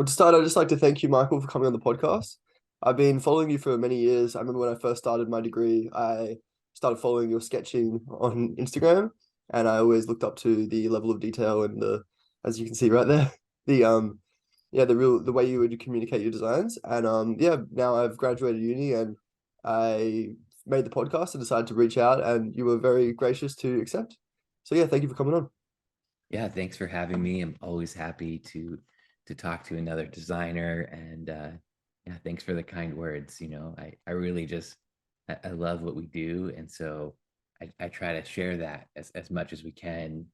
to start, I'd just like to thank you, Michael, for coming on the podcast. I've been following you for many years. I remember when I first started my degree, I started following your sketching on Instagram, and I always looked up to the level of detail and as you can see right there, the the way you would communicate your designs. And now I've graduated uni and I made the podcast and decided to reach out, and you were very gracious to accept. So yeah, thank you for coming on. Yeah, thanks for having me. I'm always happy to talk to another designer, and yeah, thanks for the kind words. I really just I love what we do, and so I try to share that as much as we can,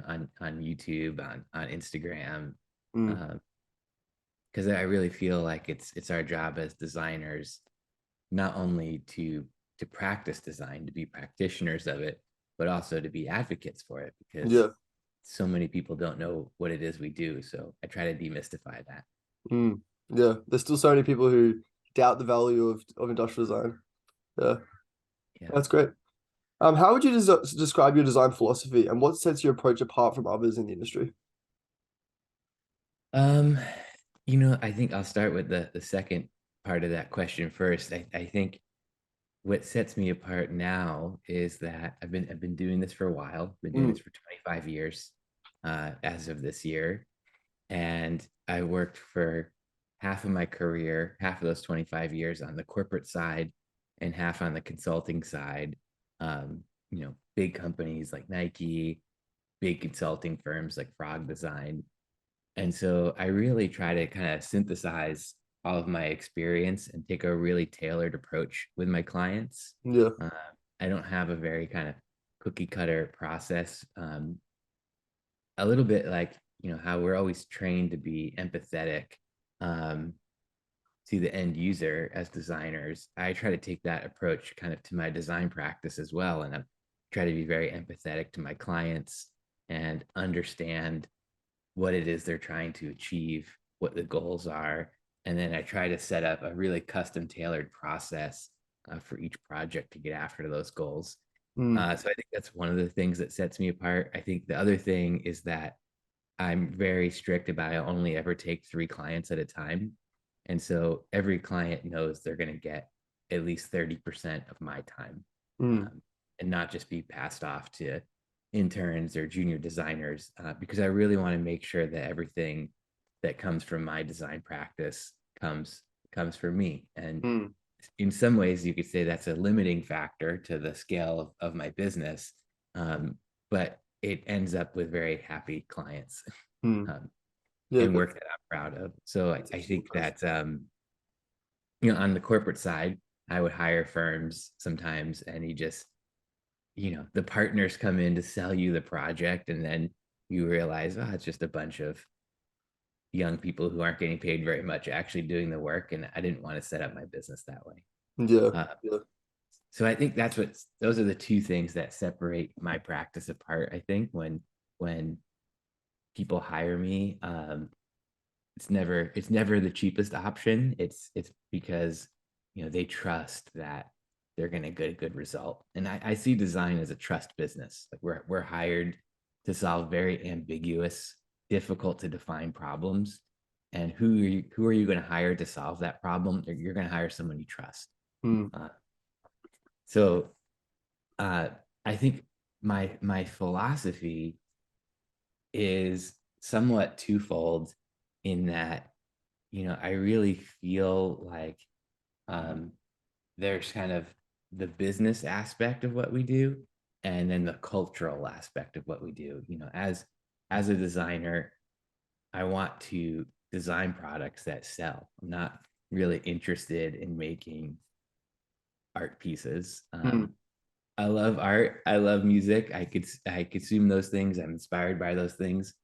on YouTube, on Instagram, Mm, because I really feel like it's our job as designers not only to practice design, to be practitioners of it, but also to be advocates for it, because yeah. so many people don't know what it is we do. So I try to demystify that. Mm, yeah. There's still so many people who doubt the value of industrial design. Yeah, Yeah. that's great. How would you describe your design philosophy and what sets your approach apart from others in the industry? Um, I think I'll start with the second part of that question first. I think what sets me apart now is that I've been doing this for a while. Been doing Mm, this for 25 years, as of this year, and I worked for half of my career, half of those 25 years on the corporate side, and half on the consulting side. Big companies like Nike, big consulting firms like Frog Design. And so I really try to kind of synthesize all of my experience and take a really tailored approach with my clients. yeah. Uh, I don't have a very kind of cookie cutter process. A little bit like, how we're always trained to be empathetic, um, to the end user as designers. I try to take that approach kind of to my design practice as well. And I try to be very empathetic to my clients and understand what it is they're trying to achieve, what the goals are. And then I try to set up a really custom tailored process for each project to get after those goals. Mm, So I think that's one of the things that sets me apart. I think the other thing is that I'm very strict about I only ever take 3 clients at a time. And so every client knows they're going to get at least 30% of my time, mm, um, and not just be passed off to interns or junior designers, because I really want to make sure that everything that comes from my design practice comes from me. And mm, in some ways, you could say that's a limiting factor to the scale of my business, but it ends up with very happy clients, mm. um, Yeah, and work that I'm proud of. So I, that's I actually think nice. that, on the corporate side, I would hire firms sometimes, and the partners come in to sell you the project, and then you realize, oh, it's just a bunch of young people who aren't getting paid very much actually doing the work, and I didn't want to set up my business that way. Yeah, Uh, yeah. so I think those are the two things that separate my practice apart. I think when people hire me, it's never the cheapest option. It's because they trust that they're going to get a good result. And I see design as a trust business. Like we're hired to solve very ambiguous, difficult to define problems. And who are you going to hire to solve that problem? You're going to hire someone you trust. Mm, Uh, so uh, I think my philosophy is somewhat twofold, in that I really feel like, um, there's kind of the business aspect of what we do, and then the cultural aspect of what we do. As a designer, I want to design products that sell. I'm not really interested in making art pieces. mm, I love art. I love music. I consume those things. I'm inspired by those things,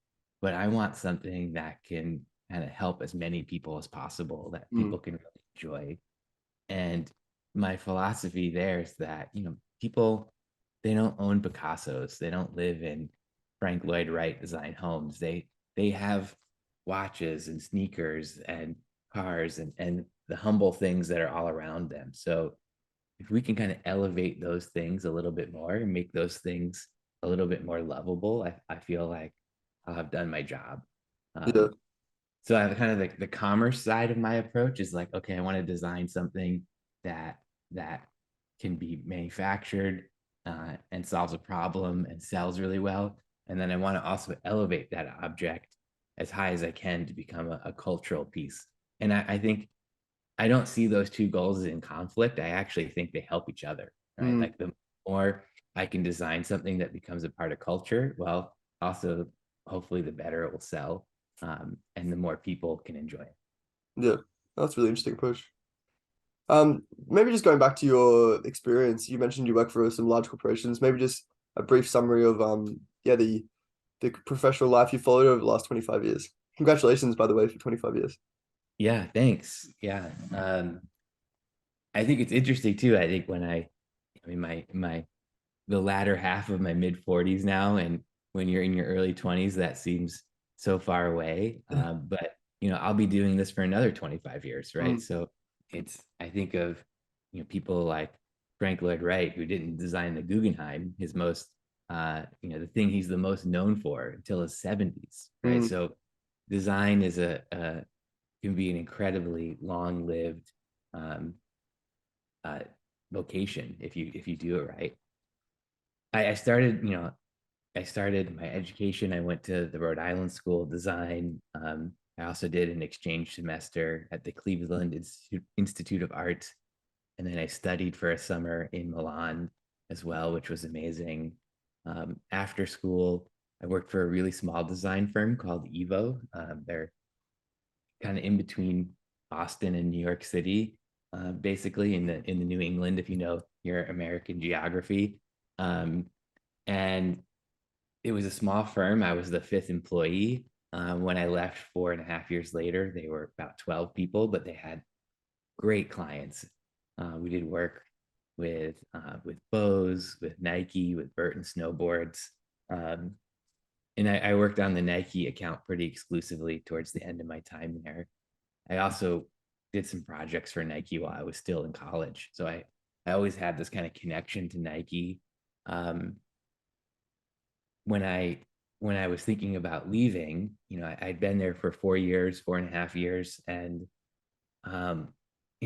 but I want something that can kind of help as many people as possible, that mm, people can really enjoy. And my philosophy there is that, people, they don't own Picassos. They don't live in Frank Lloyd Wright design homes. They have watches and sneakers and cars and the humble things that are all around them. So if we can kind of elevate those things a little bit more and make those things a little bit more lovable, I feel like I'll have done my job. yeah. Um, So I have kind of the commerce side of my approach is like, okay, I want to design something that can be manufactured and solves a problem and sells really well. And then I want to also elevate that object as high as I can to become a cultural piece. And I think I don't see those two goals in conflict. I actually think they help each other, right? Mm, Like the more I can design something that becomes a part of culture, well, also hopefully the better it will sell, and the more people can enjoy it. yeah, that's a really interesting approach. Maybe just going back to your experience, you mentioned you work for some large corporations. Maybe just a brief summary of yeah, the professional life you followed over the last 25 years. Congratulations, by the way, for 25 years. Yeah, thanks. Yeah. I think it's interesting too. I think I mean, the latter half of my mid 40s now, and when you're in your early 20s, that seems so far away. But I'll be doing this for another 25 years, right? Mm, So I think of people like Frank Lloyd Wright, who didn't design the Guggenheim, his most the thing he's the most known for until his 70s, right? mm, So design is a can be an incredibly long-lived um, uh, vocation if you do it right. I started, I started my education. I went to the Rhode Island School of Design. I also did an exchange semester at the Cleveland Institute of Art. And then I studied for a summer in Milan as well, which was amazing. After school, I worked for a really small design firm called Evo. They're kind of in between Boston and New York City, basically in the New England, if you know your American geography. Um, and it was a small firm. I was the fifth employee. When I left 4.5 years later, they were about 12 people, but they had great clients. We did work with Bose, with Nike, with Burton Snowboards, um, and I worked on the Nike account pretty exclusively towards the end of my time there. I also did some projects for Nike while I was still in college, so I always had this kind of connection to Nike. Um, when I when I was thinking about leaving, I'd been there for 4 years, 4.5 years, and um,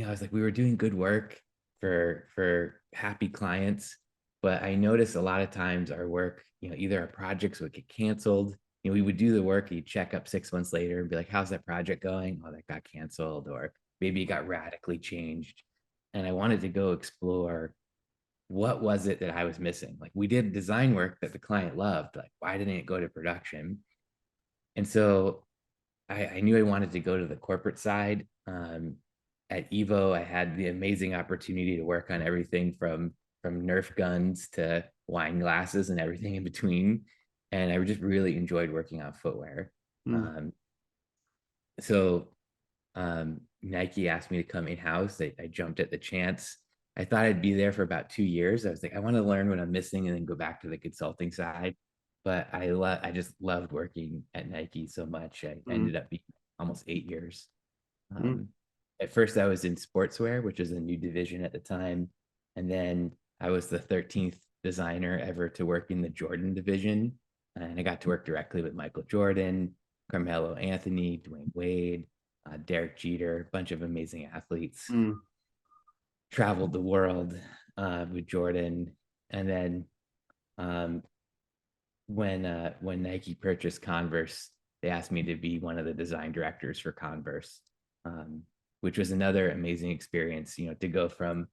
I was like, we were doing good work for happy clients, but I noticed a lot of times our work, either our projects would get canceled. We would do the work, you check up 6 months later and be like, how's that project going? Oh, that got canceled, or maybe it got radically changed. And I wanted to go explore what was it that I was missing. Like we did design work that the client loved. Like, why didn't it go to production? And so I knew I wanted to go to the corporate side. At Evo, I had the amazing opportunity to work on everything from Nerf guns to wine glasses and everything in between. And I just really enjoyed working on footwear. mm, Um, so Nike asked me to come in house. I jumped at the chance. I thought I'd be there for about 2 years. I was like, I want to learn what I'm missing and then go back to the consulting side. But I just loved working at Nike so much. I mm, ended up being almost 8 years. mm, Um, at first, I was in sportswear, which is a new division at the time, and then I was the 13th designer ever to work in the Jordan division, and I got to work directly with Michael Jordan, Carmelo Anthony, Dwayne Wade, Derek Jeter, a bunch of amazing athletes. mm, Traveled the world with Jordan, and then um, when Nike purchased Converse, they asked me to be one of the design directors for Converse, um, which was another amazing experience. To go from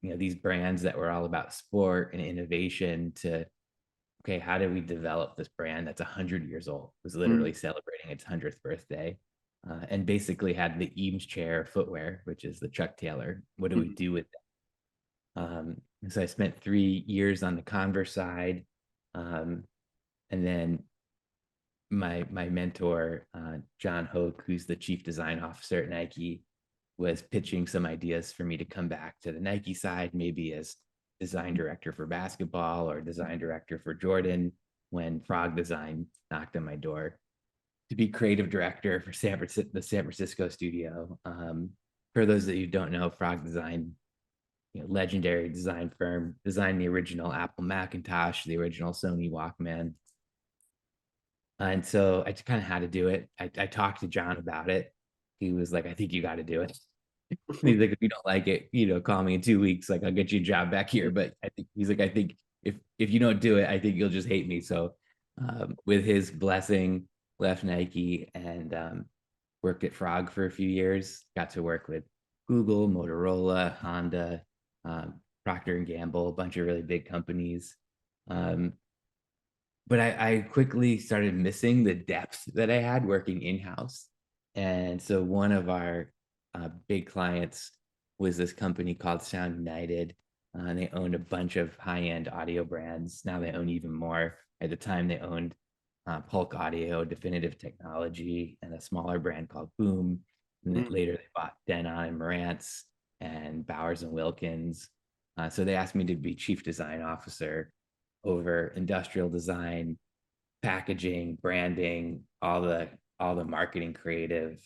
these brands that were all about sport and innovation to, okay, how do we develop this brand that's 100 years old? It was mm, literally celebrating its 100th birthday, and basically had the Eames chair footwear, which is the Chuck Taylor. What do we mm, do with that? And so I spent 3 years on the Converse side. Um, and then my mentor, John Hoke, who's the chief design officer at Nike, was pitching some ideas for me to come back to the Nike side, maybe as design director for basketball or design director for Jordan, when Frog Design knocked on my door to be creative director for the San Francisco studio. For those that you don't know, Frog Design, legendary design firm, designed the original Apple Macintosh, the original Sony Walkman. And so I just kind of had to do it. I talked to John about it. He was like, I think you got to do it. He's like, if you don't like it, call me in 2 weeks. Like, I'll get you a job back here. But I think he's like, I think if you don't do it, I think you'll just hate me. So, with his blessing, left Nike and worked at Frog for a few years. Got to work with Google, Motorola, Honda, Procter and Gamble, a bunch of really big companies. Um, but I quickly started missing the depth that I had working in house. And so one of our big clients was this company called Sound United. And they owned a bunch of high end audio brands. Now they own even more. At the time, they owned Polk Audio, Definitive Technology, and a smaller brand called Boom. And then Mm, later they bought Denon and Marantz and Bowers and Wilkins. So they asked me to be chief design officer over industrial design, packaging, branding, all the marketing creative.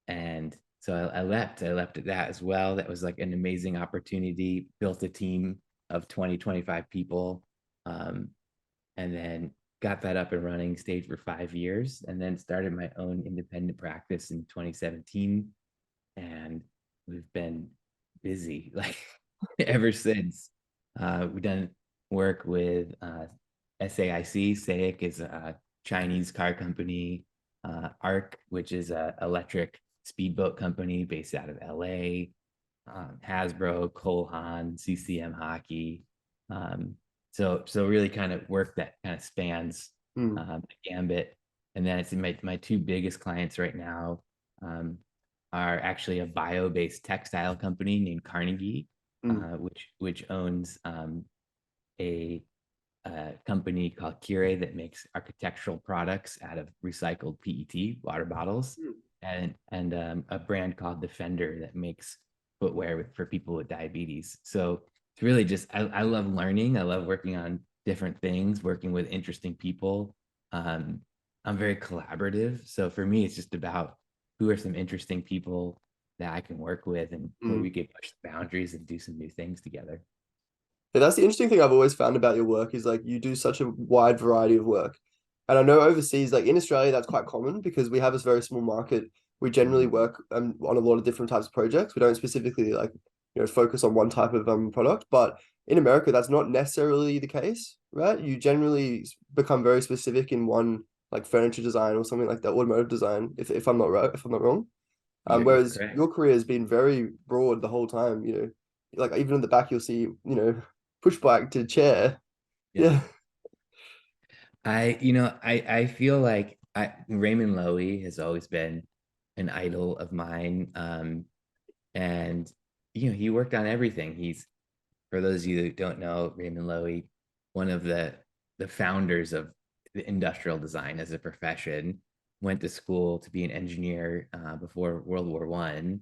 And so I left at that as well. That was like an amazing opportunity, built a team of 20, 25 people. Um, and then got that up and running, stayed for 5 years, and then started my own independent practice in 2017. And we've been busy like ever since. We've done work with SAIC. SAIC is a Chinese car company. ARC, which is a electric speedboat company based out of LA. Hasbro, Cole Haan, CCM Hockey. Um, so really kind of work that kind of spans mm, the gambit. And then it's my two biggest clients right now. Um, are actually a bio-based textile company named Carnegie, mm, which owns a, company called Cure that makes architectural products out of recycled PET water bottles, mm. and a brand called Defender that makes footwear for people with diabetes. So it's really just I love learning. I love working on different things, working with interesting people. Um, I'm very collaborative, so for me, it's just about who are some interesting people that I can work with and where we Mm. can push the boundaries and do some new things together. Yeah, that's the interesting thing I've always found about your work is like you do such a wide variety of work. And I know overseas, like in Australia, that's quite common because we have this very small market. We generally Mhm. work on a lot of different types of projects. We don't specifically like, focus on one type of product. But in America, that's not necessarily the case, right? You generally become very specific in one like furniture design or something like that, automotive design, if I'm not right, if I'm not wrong. You're Whereas correct. your career has been very broad the whole time, like even in the back you'll see, push bike to chair. Yeah. Yeah. I feel like Raymond Loewy has always been an idol of mine. And he worked on everything. He's, for those of you that don't know, Raymond Loewy, one of the founders of the industrial design as a profession, went to school to be an engineer before World War One.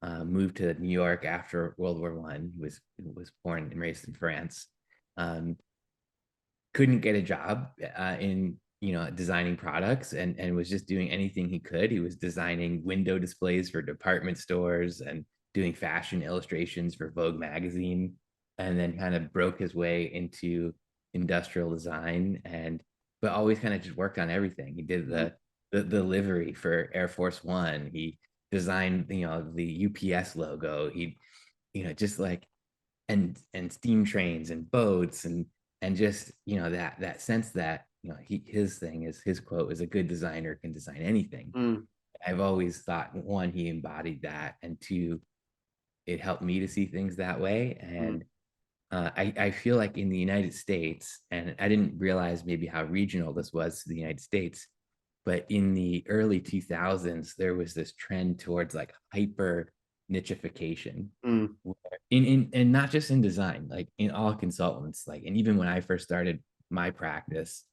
Moved to New York after World War One. He was born and raised in France. Um, couldn't get a job in designing products, and was just doing anything he could. He was designing window displays for department stores and doing fashion illustrations for Vogue magazine, and then kind of broke his way into industrial design, and but always kind of just worked on everything. He did the livery for Air Force One. He designed the UPS logo. He just like, and steam trains and boats, and just that sense that his thing is, his quote is, a good designer can design anything. Mm, I've always thought, one, he embodied that, and two, it helped me to see things that way. mm, And I feel like in the United States, and I didn't realize maybe how regional this was to the United States, but in the early 2000s, there was this trend towards like hyper nichification, mm, in and not just in design, like in all consultants. Like, and even when I first started my practice,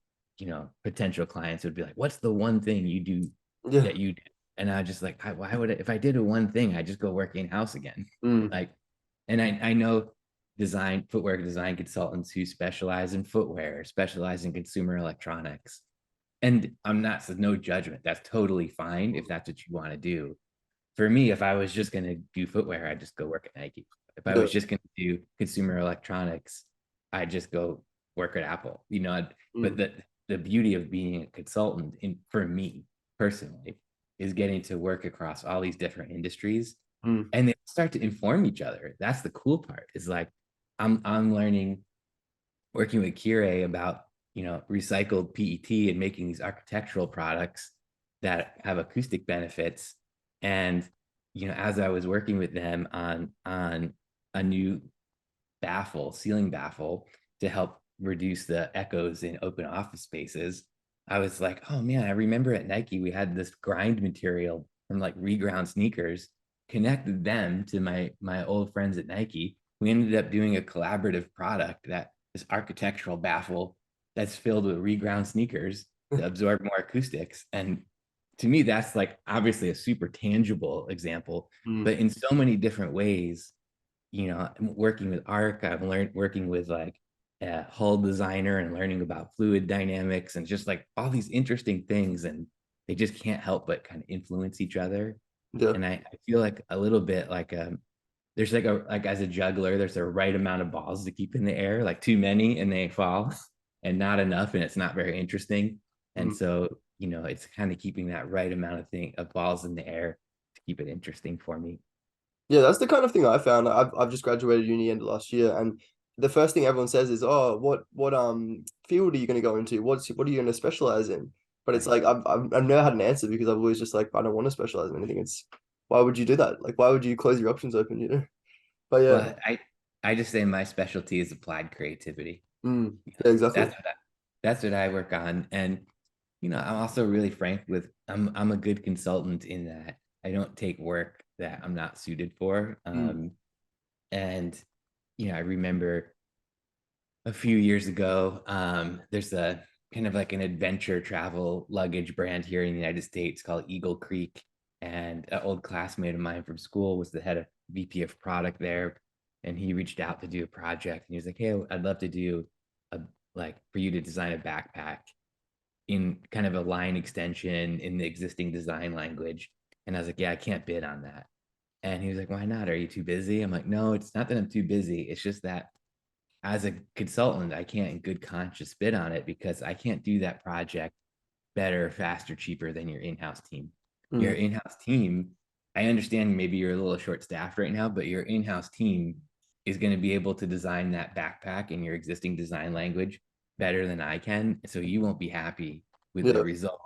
potential clients would be like, what's the one thing you do yeah. that you do? And I just like, why would if I did a one thing, I just go work in house again. Mm, Like, and I know footwear design consultants who specialize in footwear, specialize in consumer electronics. And I'm not, so no judgment. That's totally fine if that's what you want to do. For me, if I was just going to do footwear, I'd just go work at Nike. If I yeah. was just going to do consumer electronics, I'd just go work at Apple. But Mm, the the beauty of being a consultant for me personally is getting to work across all these different industries, Mm. and they start to inform each other. That's the cool part, is like I'm learning, working with Kire about, recycled PET and making these architectural products that have acoustic benefits. And, as I was working with them on a new ceiling baffle to help reduce the echoes in open office spaces, I was like, oh man, I remember at Nike we had this grind material from like reground sneakers, connected them to my old friends at Nike. We ended up doing a collaborative product, that this architectural baffle that's filled with reground sneakers to absorb more acoustics. And to me, that's like obviously a super tangible example, Mm. but in so many different ways. Working with ARC, I've learned working with like a hull designer and learning about fluid dynamics and just like all these interesting things. And they just can't help but kind of influence each other. Yeah. And I feel like a little bit like there's like as a juggler, there's a right amount of balls to keep in the air, like too many and they fall, and not enough and it's not very interesting. And Mm. so, it's kind of keeping that right amount of balls in the air to keep it interesting for me. Yeah, that's the kind of thing I found. I've just graduated uni end of last year, and the first thing everyone says is, "Oh, what field are you going to go into? What are you going to specialize in?" But it's Right. like I've never had an answer because I've always just like I don't want to specialize in anything. It's why would you do that? Like why would you close your options open? You know? But yeah, Well, I just say my specialty is applied creativity. mm, yeah, exactly. That's what I work on. And I'm also really frank with, I'm a good consultant in that I don't take work that I'm not suited for. Mm, And I remember a few years ago, there's a kind of like an adventure travel luggage brand here in the United States called Eagle Creek. And an old classmate of mine from school was the head of VP of product there. And he reached out to do a project. And he was like, hey, I'd love to do a, like, for you to design a backpack in kind of a line extension in the existing design language. And I was like, yeah, I can't bid on that. And he was like, why not? Are you too busy? I'm like, no, it's not that I'm too busy. It's just that as a consultant, I can't in good conscience bid on it because I can't do that project better, faster, cheaper than your in-house team. Your mm, in-house team, I understand maybe you're a little short staffed right now, but your in-house team is going to be able to design that backpack in your existing design language better than I can. So you won't be happy with the yeah. result.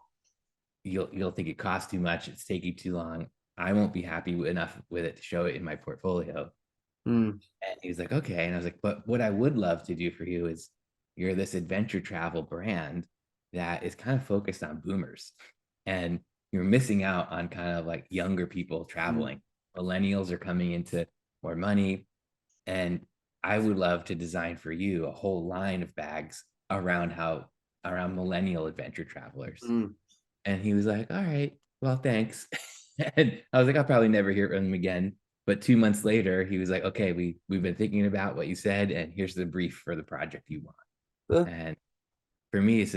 You'll think it costs too much, it's taking too long. I won't be happy enough with it to show it in my portfolio. Mm, And he was like, okay. And I was like, but what I would love to do for you is, you're this adventure travel brand that is kind of focused on boomers. And you're missing out on kind of like younger people mm, traveling. Millennials are coming into more money. And I would love to design for you a whole line of bags around millennial adventure travelers. mm. And he was like, all right, well, thanks. And I was like, I'll probably never hear from him again. But 2 months later, he was like, okay, we've been thinking about what you said, and here's the brief for the project you want. Yeah. And for me, it's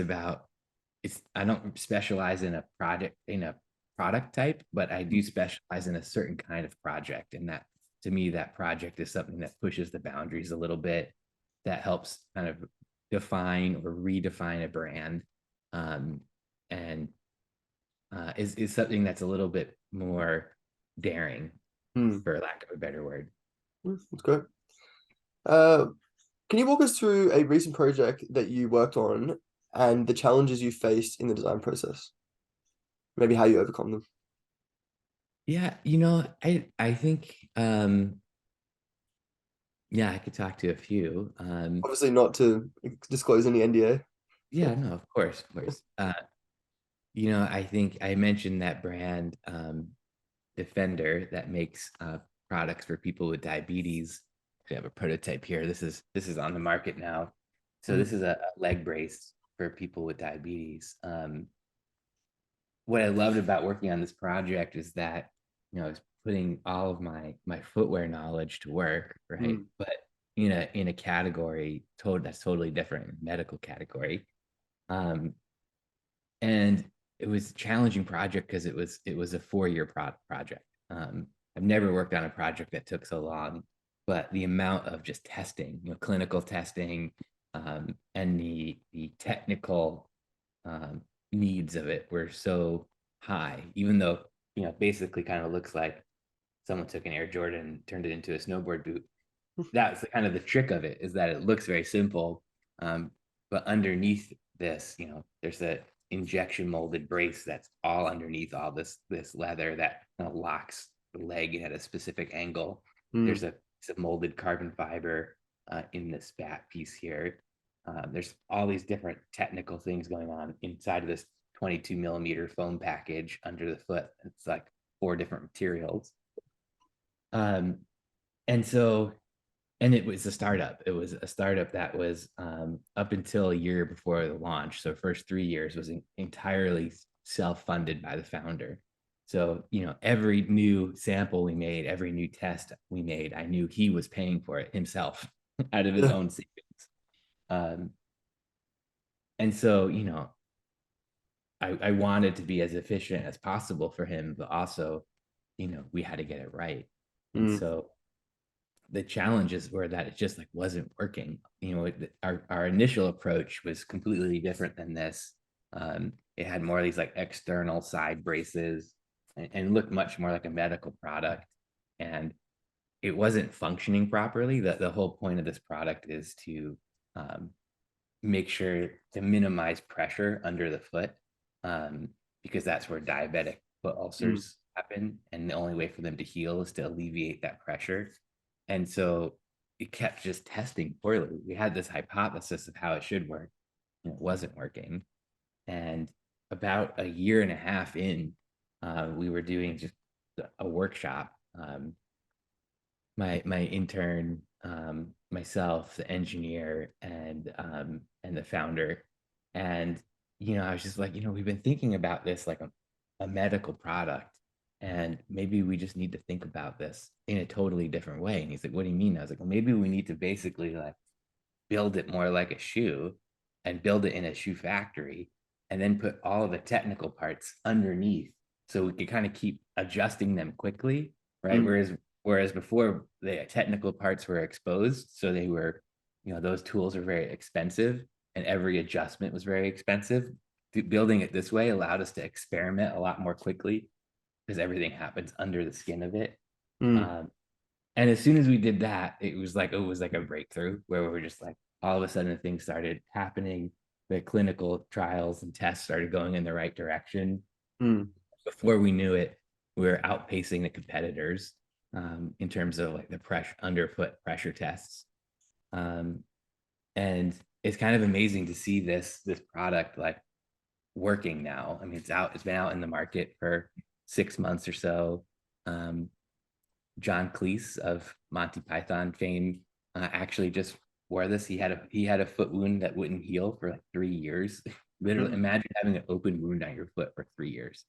I don't specialize in a product type, but I do specialize in a certain kind of project. And that, to me, that project is something that pushes the boundaries a little bit, that helps kind of define or redefine a brand. And is something that's a little bit more daring, Mm, for lack of a better word. that's great. Uh, can you walk us through a recent project that you worked on and the challenges you faced in the design process? Maybe how you overcome them. Yeah, I think yeah, I could talk to a few. Obviously, not to disclose any NDA. Yeah, no, of course, of course. I think I mentioned that brand, Defender, that makes products for people with diabetes. We have a prototype here. This is on the market now. So Mm, this is a leg brace for people with diabetes. What I loved about working on this project is that, I was putting all of my footwear knowledge to work, right? mm, But in a category that's totally different, medical category. Um, and it was a challenging project because it was a 4-year project. I've never worked on a project that took so long, but the amount of just testing, clinical testing, and the technical needs of it were so high, even though, basically kind of looks like someone took an Air Jordan and turned it into a snowboard boot. That's kind of the trick of it, is that it looks very simple. But underneath this, there's a injection molded brace that's all underneath all this leather that locks the leg at a specific angle. Mm. There's a piece of molded carbon fiber in this back piece here. There's all these different technical things going on inside of this 22 millimeter foam package under the foot. It's like 4 different materials. Um, and so, and it was a startup. It was a startup that was up until a year before the launch. So first 3 years was entirely self-funded by the founder. So, every new sample we made, every new test we made, I knew he was paying for it himself out of his Yeah. own savings. And so, I wanted to be as efficient as possible for him, but also, we had to get it right. And Mm. so the challenges were that it just like wasn't working. Our initial approach was completely different than this. It had more of these like external side braces and looked much more like a medical product. And it wasn't functioning properly. The whole point of this product is to make sure to minimize pressure under the foot, because that's where diabetic foot Mm. ulcers happen. And the only way for them to heal is to alleviate that pressure. And so it kept just testing poorly. We had this hypothesis of how it should work, and it wasn't working. And about a year and a half in, we were doing just a workshop. My intern, myself, the engineer, and the founder, and I was just like, we've been thinking about this like a medical product, and maybe we just need to think about this in a totally different way. And he's like, what do you mean? I was like, well, maybe we need to basically like build it more like a shoe and build it in a shoe factory and then put all of the technical parts underneath so we could kind of keep adjusting them quickly, right? Mm. Whereas before the technical parts were exposed, so they were, those tools are very expensive and every adjustment was very expensive. Building it this way allowed us to experiment a lot more quickly because everything happens under the skin of it. Mm. Um, and as soon as we did that, it was like a breakthrough where we were just like, all of a sudden things started happening. The clinical trials and tests started going in the right direction. Mm. Before we knew it, we were outpacing the competitors in terms of like the underfoot pressure tests. Um, and it's kind of amazing to see this product like working now. I mean, it's been out in the market for 6 months or so. John Cleese of Monty Python fame actually just wore this. He had a foot wound that wouldn't heal for like 3 years. Literally, Mm. imagine having an open wound on your foot for 3 years.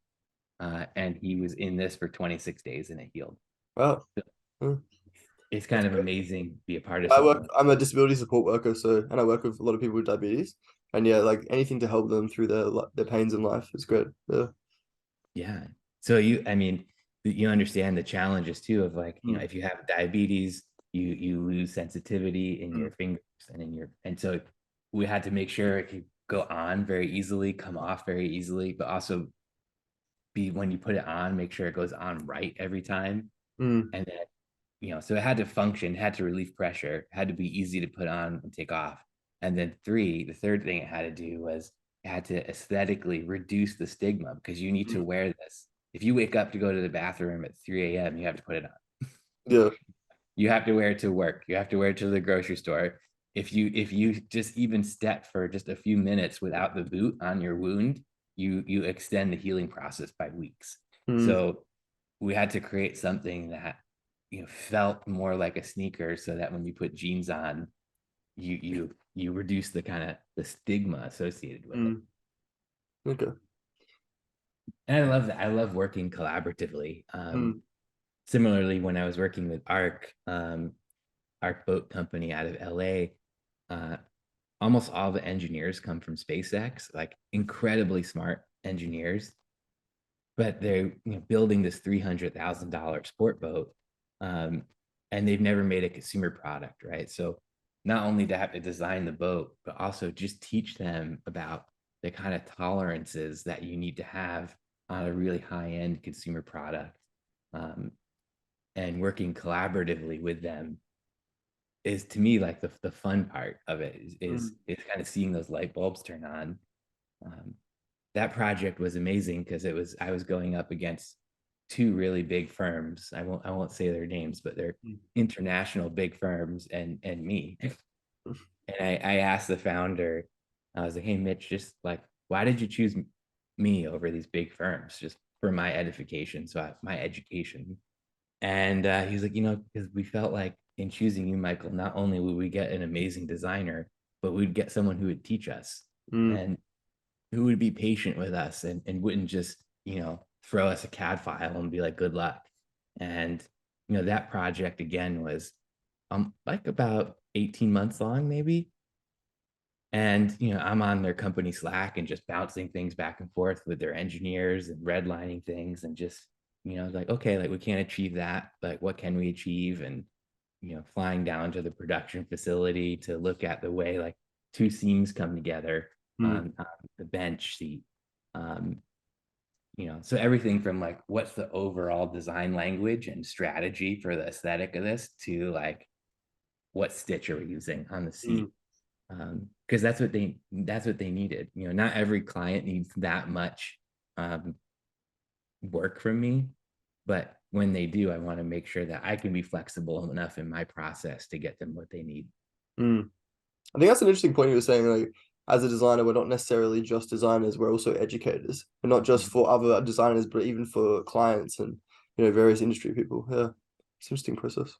And he was in this for 26 days and it healed. Wow. So Mm. it's That's kind of great. amazing to be a part of I work. something. I'm a disability support worker, so and I work with a lot of people with diabetes, and yeah, like anything to help them through their pains in life is great. Yeah. Yeah. So I mean, you understand the challenges too of like, Mm. if you have diabetes, you lose sensitivity in Mm. your fingers and so we had to make sure it could go on very easily, come off very easily, but also be when you put it on, make sure it goes on right every time. Mm. And then, so it had to function, had to relieve pressure, it had to be easy to put on and take off. And then the third thing it had to do was it had to aesthetically reduce the stigma because you need to Mm. wear this. If you wake up to go to the bathroom at 3 a.m., you have to put it on. Yeah. You have to wear it to work. You have to wear it to the grocery store. If you just even step for just a few minutes without the boot on your wound, you extend the healing process by weeks. Mm. So we had to create something that felt more like a sneaker so that when you put jeans on, you reduce the kind of the stigma associated with it. Mm. Okay. And I love that. I love working collaboratively. Mm. Similarly, when I was working with Arc Boat Company out of LA, uh, almost all the engineers come from SpaceX, like incredibly smart engineers, but they're building this $300,000 sport boat, um, and they've never made a consumer product, right? So not only to have to design the boat, but also just teach them about the kind of tolerances that you need to have on a really high-end consumer product. Um, and working collaboratively with them is, to me, like the fun part of it is kind of seeing those light bulbs turn on. Um, that project was amazing because I was going up against two really big firms. I won't say their names, but they're international big firms and me. And I asked the founder, I was like, hey Mitch, just like, why did you choose me over these big firms just for my edification, my education? And he was like, because we felt like in choosing you, Michael, not only would we get an amazing designer, but we'd get someone who would teach us Mm. and who would be patient with us and wouldn't just, throw us a CAD file and be like, good luck. And, that project again was like about 18 months long, maybe. And, I'm on their company Slack and just bouncing things back and forth with their engineers and redlining things and just, like, okay, like we can't achieve that. Like, what can we achieve? And, flying down to the production facility to look at the way like two seams come together Mm. on the bench sheet. Um, so everything from like what's the overall design language and strategy for the aesthetic of this to like what stitch are we using on the Mm. seat, because that's what they needed. Not every client needs that much um, work from me, but when they do, I want to make sure that I can be flexible enough in my process to get them what they need. Mm. I think that's an interesting point you were saying. Like, as a designer, we're not necessarily just designers; we're also educators, and not just for other designers, but even for clients and various industry people. Yeah, it's an interesting process.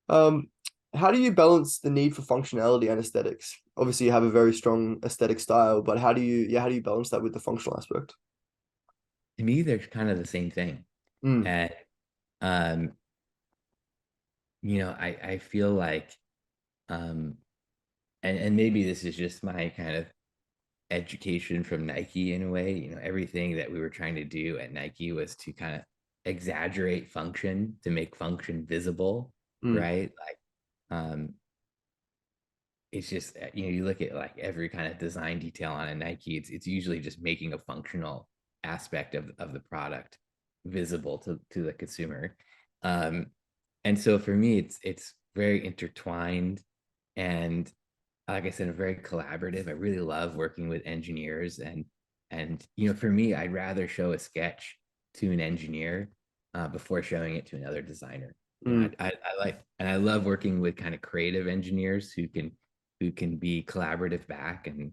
Um, how do you balance the need for functionality and aesthetics? Obviously, you have a very strong aesthetic style, but how do you balance that with the functional aspect? To me, they're kind of the same thing. Mm. And um, I feel like um and maybe this is just my kind of education from Nike in a way. Everything that we were trying to do at Nike was to kind of exaggerate function to make function visible, Mm. right? Like, it's just, you look at like every kind of design detail on a Nike, it's usually just making a functional aspect of the product visible to the consumer. Um, and so for me, it's very intertwined and, like I said, very collaborative. I really love working with engineers and for me, I'd rather show a sketch to an engineer before showing it to another designer. Mm. I like, and I love working with kind of creative engineers who can be collaborative back. And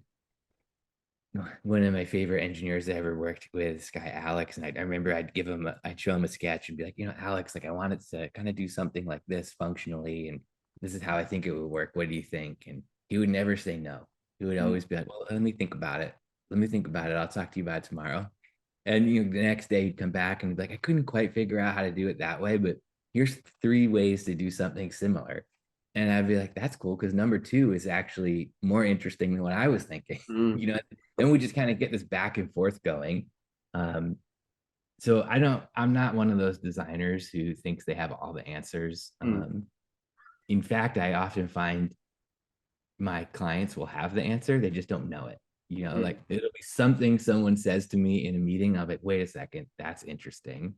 one of my favorite engineers I ever worked with, this guy Alex, and I remember I'd show him a sketch and be like, Alex, like I wanted to kind of do something like this functionally, and this is how I think it would work. What do you think? And he would never say no. He would Mm. always be like, well, let me think about it. Let me think about it. I'll talk to you about it tomorrow. And the next day he'd come back and be like, I couldn't quite figure out how to do it that way, but here's 3 ways to do something similar. And I'd be like, that's cool, because number two is actually more interesting than what I was thinking. Mm. you know, then we just kind of get this back and forth going. Um, so I'm not one of those designers who thinks they have all the answers. Mm. In fact, I often find my clients will have the answer, they just don't know it. Mm. Like it'll be something someone says to me in a meeting. I'll be like, wait a second, that's interesting.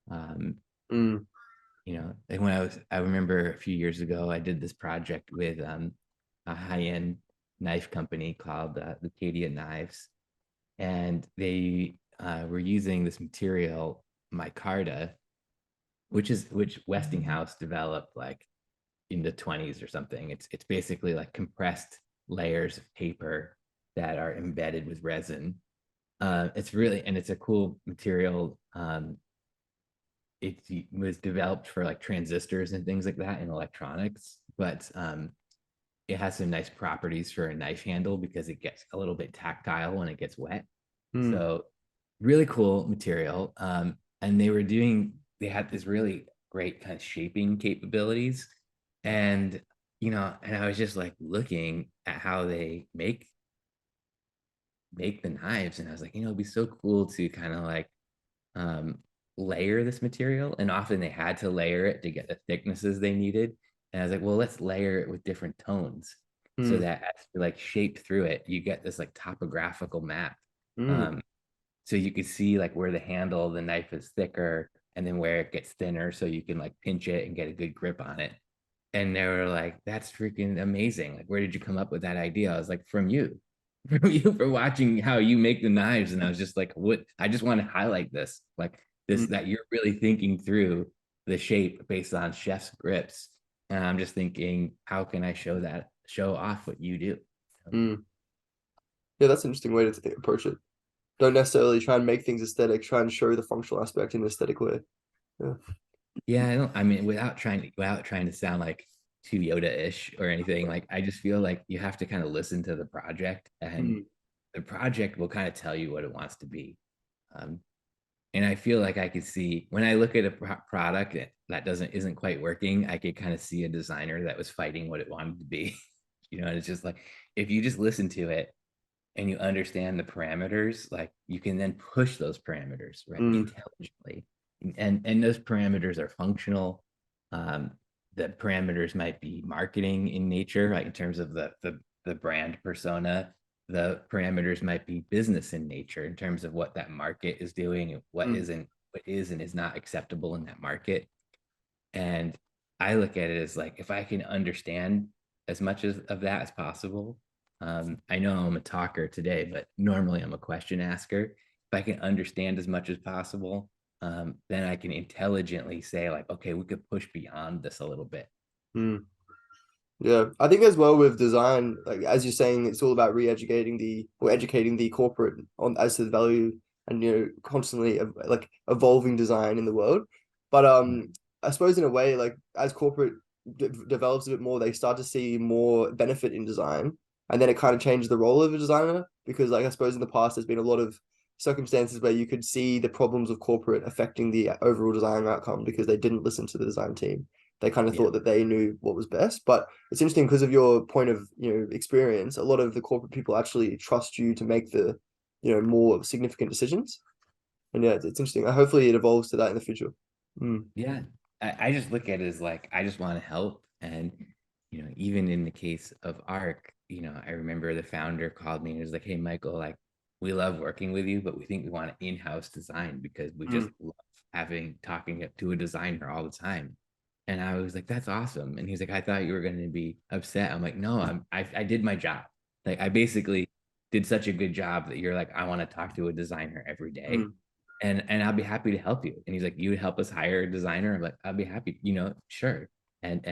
Um, Mm. like when I remember a few years ago, I did this project with a high-end knife company called Lucadia Knives, and they were using this material, micarta, which Westinghouse developed like in the 20s or something. It's basically like compressed layers of paper that are embedded with resin. It's a cool material. It was developed for like transistors and things like that in electronics, but it has some nice properties for a knife handle because it gets a little bit tactile when it gets wet. Mm. So really cool material. And they had this really great kind of shaping capabilities. And, and I was just like looking at how they make the knives. And I was like, it'd be so cool to kind of like um, layer this material. And often they had to layer it to get the thicknesses they needed. And I was like, well, let's layer it with different tones. so Mm. that as you like shape through it, you get this like topographical map. Mm. Um, so you can see like where the handle of the knife is thicker and then where it gets thinner, so you can like pinch it and get a good grip on it. And they were like, that's freaking amazing. Like, where did you come up with that idea? I was like, from you, from you, for watching how you make the knives. And I was just like, what? I just want to highlight this, like this, Mm. that you're really thinking through the shape based on chef's grips. And I'm just thinking, how can I show off what you do? Mm. Yeah, that's an interesting way to approach it. Don't necessarily try and make things aesthetic, try and show the functional aspect in an aesthetic way. Yeah. Yeah, I mean, without trying to sound like too Yoda-ish or anything, like I just feel like you have to kind of listen to the project, and Mm. the project will kind of tell you what it wants to be. Um, and I feel like I could see when I look at a product that doesn't isn't quite working, I could kind of see a designer that was fighting what it wanted to be. And it's just like if you just listen to it and you understand the parameters, like you can then push those parameters right Mm. intelligently, and those parameters are functional. Um, the parameters might be marketing in nature, like in terms of the brand persona. The parameters might be business in nature in terms of what that market is doing and Mm. what is and is not acceptable in that market. And I look at it as like if I can understand as much of that as possible. I know I'm a talker today, but normally I'm a question asker. If I can understand as much as possible, then I can intelligently say, like, okay, we could push beyond this a little bit. Mm. Yeah, I think as well with design, like as you're saying, it's all about re-educating or educating the corporate on as to the value and constantly like evolving design in the world. But I suppose in a way, like as corporate develops a bit more, they start to see more benefit in design, and then it kind of changes the role of a designer because, like I suppose in the past, there's been a lot of circumstances where you could see the problems of corporate affecting the overall design outcome because they didn't listen to the design team. They kind of Yeah. thought that they knew what was best, but it's interesting because of your point of experience. A lot of the corporate people actually trust you to make the more significant decisions, and yeah, it's interesting. Hopefully, it evolves to that in the future. Mm. Yeah. I just look at it as like I just want to help. And even in the case of ARC, I remember the founder called me and was like, hey Michael, like we love working with you, but we think we want in-house design because we just Mm. love talking to a designer all the time. And I was like, that's awesome. And he's like, I thought you were going to be upset. I'm like, no, I did my job. Like I basically did such a good job that you're like, I want to talk to a designer every day, Mm. and I'll be happy to help you. And he's like, you would help us hire a designer? I'm like, I'll be happy, sure. And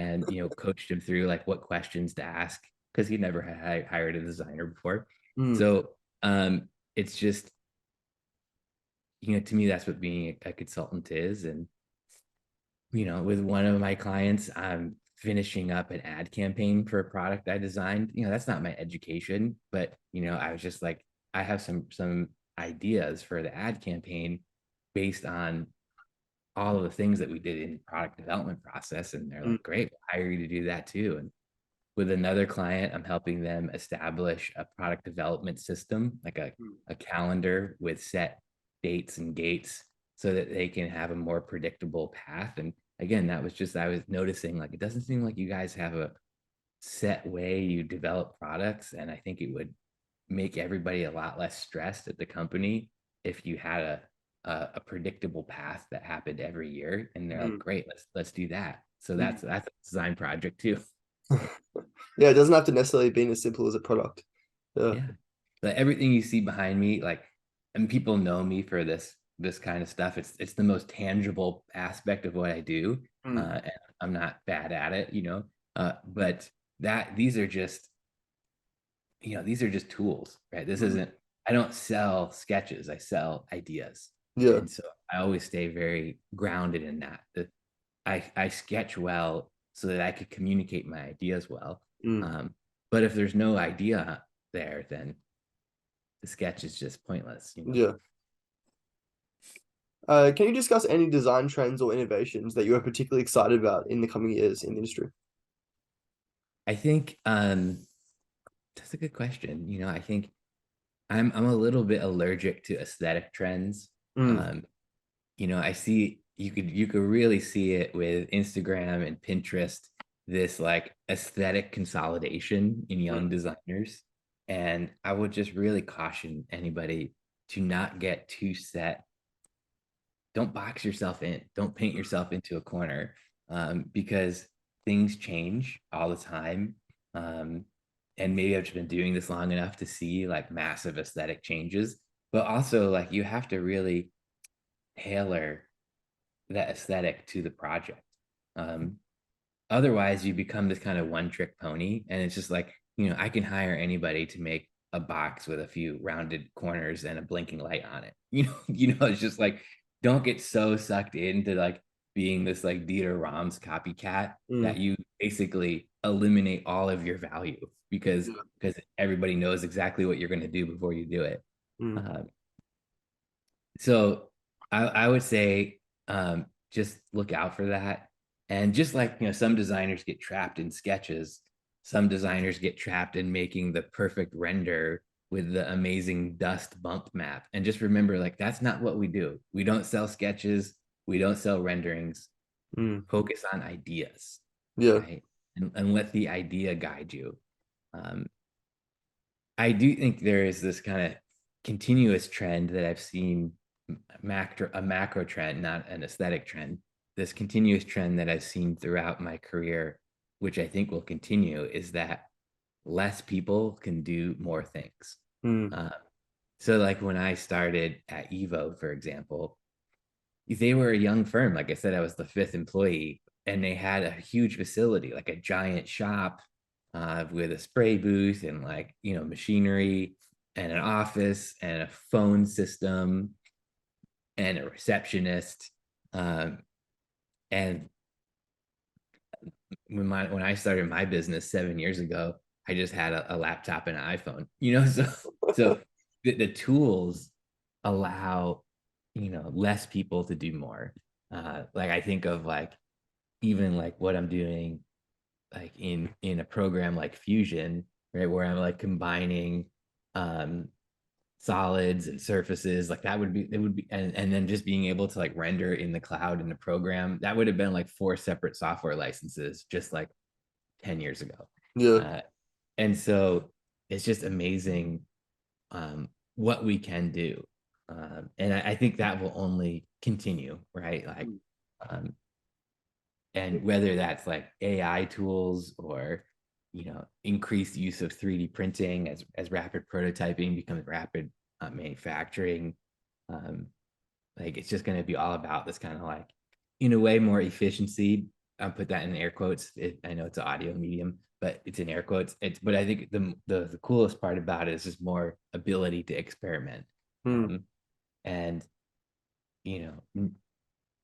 coached him through like what questions to ask because he never had hired a designer before. Mm. So it's just, to me, that's what being a consultant is. And with one of my clients, I'm finishing up an ad campaign for a product I designed. That's not my education, but I was just like, I have some ideas for the ad campaign based on all of the things that we did in the product development process. And they're Mm. like, great, we'll hire you to do that too. And with another client, I'm helping them establish a product development system, like a calendar with set dates and gates so that they can have a more predictable path. And again, that was just, I was noticing like, it doesn't seem like you guys have a set way you develop products. And I think it would make everybody a lot less stressed at the company if you had a predictable path that happened every year. And they're like, Mm. great, let's do that. So Mm. that's a design project too. Yeah, it doesn't have to necessarily be as simple as a product. Yeah. Yeah. But everything you see behind me, like, and people know me for this kind of stuff. It's the most tangible aspect of what I do. Mm. And I'm not bad at it, but these are just tools, right? This Mm. isn't, I don't sell sketches, I sell ideas. Yeah. And so I always stay very grounded in that I sketch well so that I could communicate my ideas well. Mm. Um, but if there's no idea there, then the sketch is just pointless. Yeah. Can you discuss any design trends or innovations that you are particularly excited about in the coming years in the industry? I think that's a good question. I think I'm a little bit allergic to aesthetic trends. Mm. Um, I see you could really see it with Instagram and Pinterest. this like aesthetic consolidation in Mm. young designers. And I would just really caution anybody to not get too set. Don't box yourself in. Don't paint yourself into a corner, because things change all the time. Um, and maybe I've just been doing this long enough to see like massive aesthetic changes, but also like you have to really tailor that aesthetic to the project. Um, Otherwise, you become this kind of one trick pony, and it's just like, I can hire anybody to make a box with a few rounded corners and a blinking light on it. It's just like, don't get so sucked into like being this like Dieter Rams copycat that Mm. you basically eliminate all of your value because Yeah. everybody knows exactly what you're going to do before you do it. Mm. Uh, so I would say, just look out for that. And just like, some designers get trapped in sketches, some designers get trapped in making the perfect render with the amazing dust bump map. And just remember, like, that's not what we do. We don't sell sketches, we don't sell renderings. Mm. Focus on ideas, Yeah. right? And let the idea guide you. Um, I do think there is this kind of continuous trend that I've seen, a macro trend, not an aesthetic trend. This continuous trend that I've seen throughout my career, which I think will continue, is that less people can do more things. Mm. Uh, so, like when I started at Evo, for example, they were a young firm. Like I said, I was the fifth employee, and they had a huge facility, like a giant shop, with a spray booth and like, machinery and an office and a phone system and a receptionist. Um, and when I started my business 7 years ago, I just had a laptop and an iPhone, so the tools allow, less people to do more. Like I think of like even like what I'm doing like in a program like Fusion, right, where I'm like combining um solids and surfaces. Like that would be, it would be, and then just being able to like render in the cloud in the program, that would have been like four separate software licenses just like 10 years ago. Yeah. uh, and so it's just amazing, what we can do. And I think that will only continue, right? Like, Mm. um, and whether that's like AI tools or, increased use of 3D printing as rapid prototyping becomes rapid, manufacturing. um, like it's just going to be all about this kind of like, in a way, more efficiency. I'll put that in air quotes. I know it's an audio medium, but it's in air quotes. But I think the coolest part about it is just more ability to experiment. Mm. um, and you know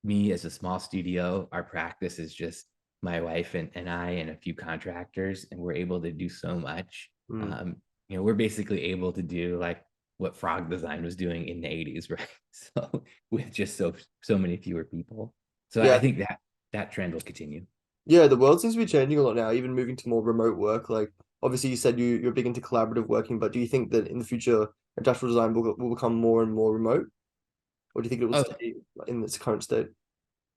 me as a small studio, our practice is just my wife and I and a few contractors, and we're able to do so much. Mm. We're basically able to do like what Frog Design was doing in the 80s, right? So with just so many fewer people. So Yeah. I think that trend will continue. Yeah, the world seems to be changing a lot now, even moving to more remote work. Like, obviously, you said you're big into collaborative working, but do you think that in the future, industrial design will become more and more remote, or do you think it will Oh, stay in its current state?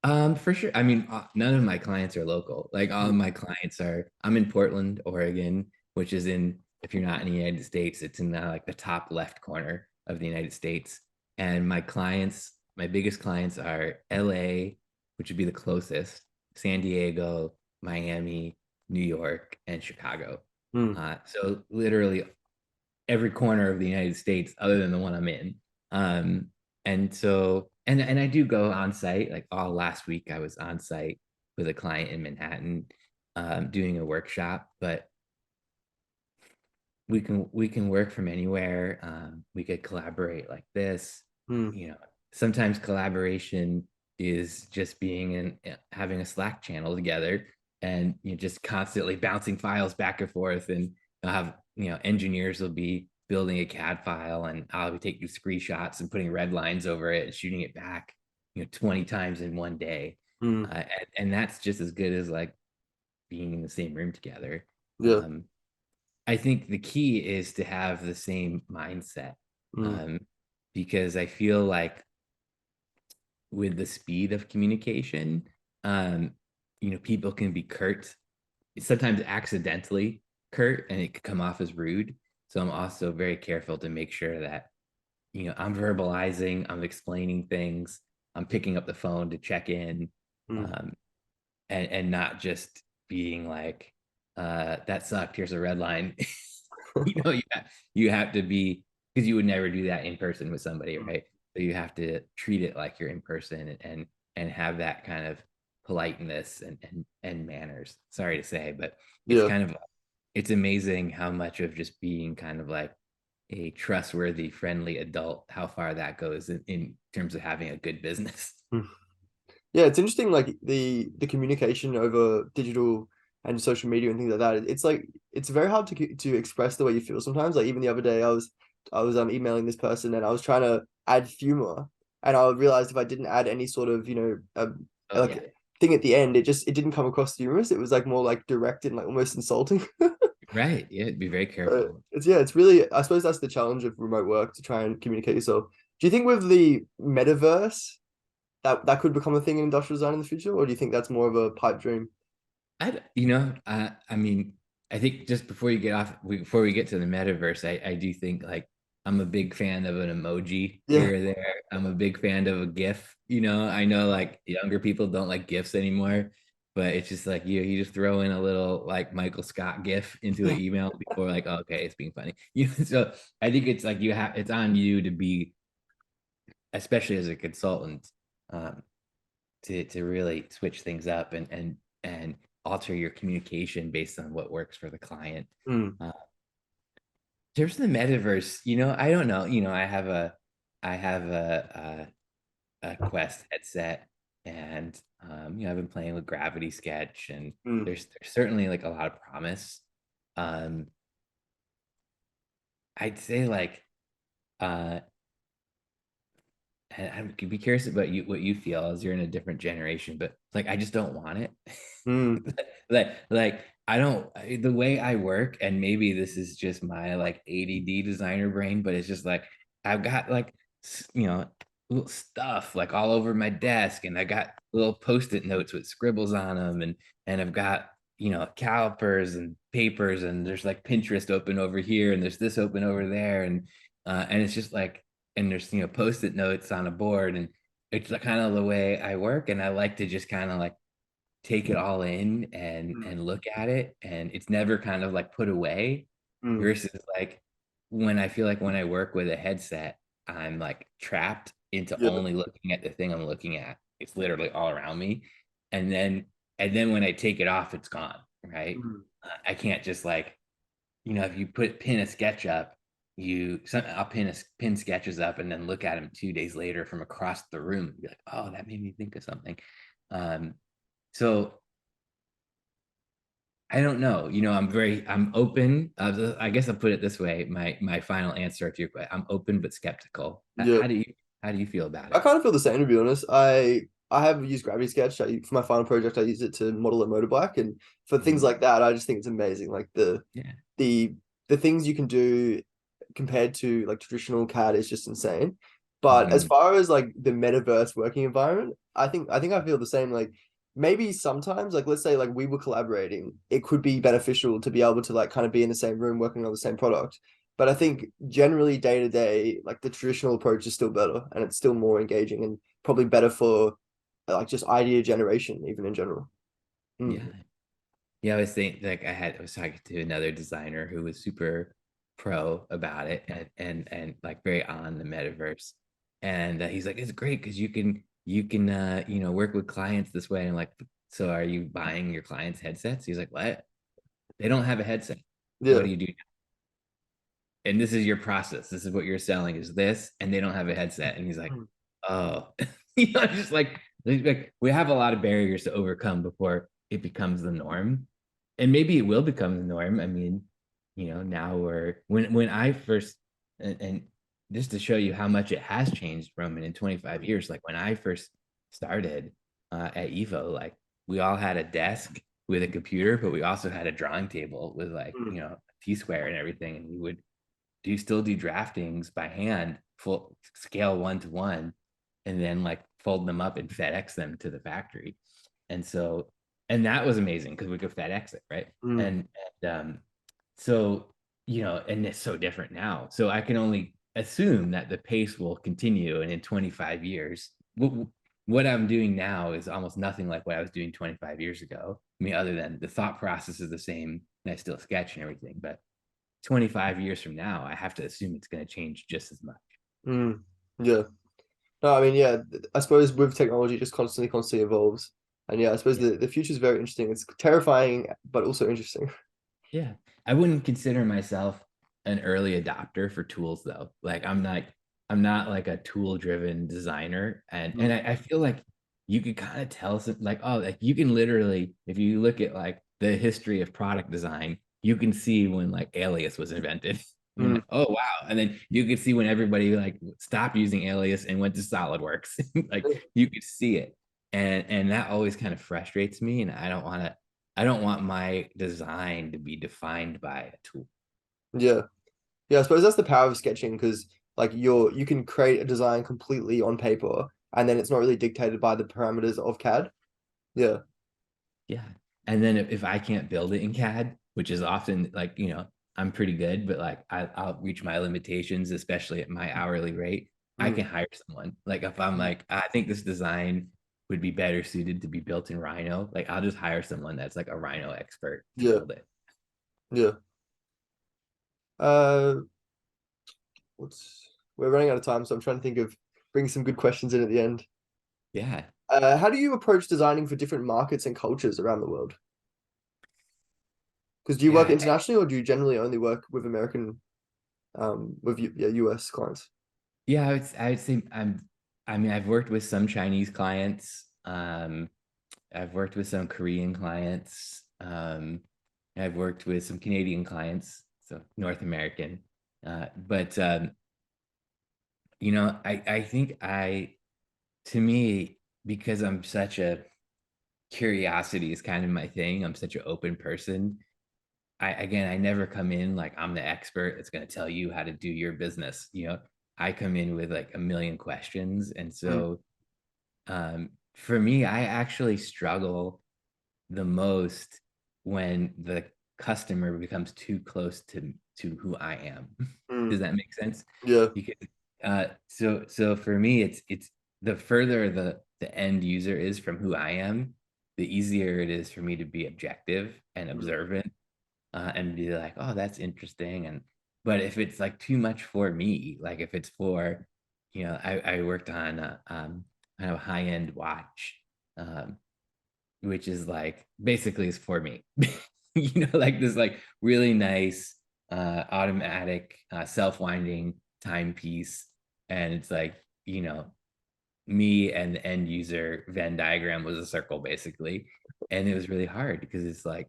for sure. I mean, none of my clients are local. Like all of Mm. my clients are, I'm in Portland, Oregon, which is in, if you're not in the United States, it's in the, like the top left corner of the United States. And my biggest clients are LA, which would be the closest, San Diego, Miami, New York, and Chicago. Mm. So literally every corner of the United States other than the one I'm in. Um, and so, and I do go on site. Like all last week, I was on site with a client in Manhattan, doing a workshop. But we can work from anywhere. We could collaborate like this. Mm. You know, Sometimes collaboration is just being in having a Slack channel together, and you just constantly bouncing files back and forth. And you'll have, engineers will be building a CAD file, and I'll be taking screenshots and putting red lines over it and shooting it back, 20 times in one day. Mm. And that's just as good as like being in the same room together. Yeah. Um, I think the key is to have the same mindset, Mm. um, because I feel like with the speed of communication, people can be curt sometimes accidentally curt, and it could come off as rude. So I'm also very careful to make sure that, I'm verbalizing, I'm explaining things, I'm picking up the phone to check in, Mm. um, and not just being like, that sucked, here's a red line. You have to be, because you would never do that in person with somebody, Mm. right? So you have to treat it like you're in person, and have that kind of politeness and manners. Sorry to say, but it's Yeah. kind of, it's amazing how much of just being kind of like a trustworthy, friendly adult, how far that goes in terms of having a good business. Mm. Yeah, it's interesting, like the communication over digital and social media and things like that. It's like it's very hard to express the way you feel sometimes. Like even the other day, I was emailing this person and I was trying to add humor, and I realized if I didn't add any sort of Oh like yeah, thing at the end, it didn't come across humorous. It was like more like direct and like almost insulting. right. Yeah, be very So careful. it's really, I suppose that's the challenge of remote work, to try and communicate yourself. Do you think with the metaverse that could become a thing in industrial design in the future, or do you think that's more of a pipe dream? I mean, I think just before you get off, before we get to the metaverse, I do think like I'm a big fan of an emoji Yeah. here or there. I'm a big fan of a GIF. I know like younger people don't like GIFs anymore, but it's just like you just throw in a little like Michael Scott GIF into an Yeah. email before like, oh, okay, it's being funny. So I think it's like it's on you to be, especially as a consultant, um, to really switch things up and alter your communication based on what works for the client. Mm, Uh, there's the metaverse. I don't know. I have a Quest headset, and I've been playing with Gravity Sketch, and mm, there's certainly like a lot of promise. Um, I'd say like uh, and I'd be curious about what you feel as you're in a different generation, but like I just don't want it. mm, Like the way I work, and maybe this is just my like ADD designer brain, but it's just like I've got like little stuff like all over my desk, and I got little post-it notes with scribbles on them, and I've got calipers and papers, and there's like Pinterest open over here, and there's this open over there, and it's just like, and there's post-it notes on a board, and it's kind of the way I work, and I like to just kind of like take it all in and mm, look at it, and it's never kind of like put away, mm. versus like when I feel like when I work with a headset, I'm like trapped into Yeah. only looking at the thing I'm looking at. It's literally all around me, and then when I take it off, it's gone, right? Mm, I can't just like, if you pin a sketch up, I'll pin sketches up and then look at them 2 days later from across the room and be like, oh, that made me think of something. um so I don't know. I'm open. I guess I'll put it this way. My final answer to your question: I'm open but skeptical. yeah. How do you feel about I it? kind of feel the same, to be honest. I have used Gravity Sketch. For my final project, I used it to model a motorbike, and for things Mhm. like that, I just think it's amazing. Like Yeah. the the things you can do compared to like traditional CAD is just insane. But as Hmm. far as like the metaverse working environment, I think I feel the same. Like maybe sometimes, like let's say like we were collaborating, it could be beneficial to be able to like kind of be in the same room working on the same product. But I think generally day to day, like the traditional approach is still better, and it's still more engaging and probably better for like just idea generation, even in general. Mm, Yeah. Yeah. I was thinking like I was talking to another designer who was super pro about it, and like very on the metaverse, and he's like, it's great because you can work with clients this way, and like, so are you buying your clients headsets? He's like, what? They don't have a headset. What yeah. do you do? And this is your process. This is what you're selling is this, and they don't have a headset. And he's like, Mm, oh, just like we have a lot of barriers to overcome before it becomes the norm. And maybe it will become the norm. I mean, now when I first, and just to show you how much it has changed from in 25 years, like when I first started at Evo, like we all had a desk with a computer, but we also had a drawing table with like, mm, T-square and everything. And we would do draftings by hand, full scale 1 to 1, and then like fold them up and FedEx them to the factory. And so and that was amazing because we could FedEx it, right? Mm, And so, and it's so different now. So I can only assume that the pace will continue, and in 25 years, what I'm doing now is almost nothing like what I was doing 25 years ago. I mean, other than the thought process is the same, and I still sketch and everything, but 25 years from now, I have to assume it's going to change just as much. mm, yeah. No, I mean, yeah, I suppose with technology, it just constantly evolves. And yeah, I suppose Yeah. the future is very interesting. It's terrifying, but also interesting. Yeah. I wouldn't consider myself an early adopter for tools though. Like I'm not like a tool driven designer. And Mm, I feel like you could kind of tell some like, oh, like you can literally, if you look at like the history of product design, you can see when like Alias was invented. You're mm, like, oh wow. And then you could see when everybody like stopped using Alias and went to SolidWorks. Like you could see it. And that always kind of frustrates me. And I don't want my design to be defined by a tool. yeah. Yeah, I suppose that's the power of sketching because like you can create a design completely on paper and then it's not really dictated by the parameters of CAD. Yeah. Yeah. And then if I can't build it in CAD, which is often like, I'm pretty good, but like I'll reach my limitations, especially at my hourly rate. I Mm, can hire someone. Like if I'm mm, like, I think this design would be better suited to be built in Rhino, like I'll just hire someone that's like a Rhino expert to yeah. build it. Yeah. Uh what's we're running out of time, so I'm trying to think of bringing some good questions in at the end. Yeah. How do you approach designing for different markets and cultures around the world? Because do you work Yeah. internationally or do you generally only work with American yeah, US clients? Yeah, I would say I mean, I've worked with some Chinese clients. I've worked with some Korean clients. I've worked with some Canadian clients, so North American. But I think to me, because I'm such a curiosity is kind of my thing. I'm such an open person. I never come in like I'm the expert that's going to tell you how to do your business. I come in with like a million questions, and Mm, so for me, I actually struggle the most when the customer becomes too close to who I am. Does mm, that make sense? yeah. Because so for me, it's the further the end user is from who I am, the easier it is for me to be objective and Mm, observant, and be like, oh, that's interesting. But if it's like too much for me, like if it's for, I worked on kind of a high end watch, um, which is like basically is for me. Like this like really nice automatic self-winding timepiece. And it's like, me and the end user Venn diagram was a circle basically. And it was really hard because it's like,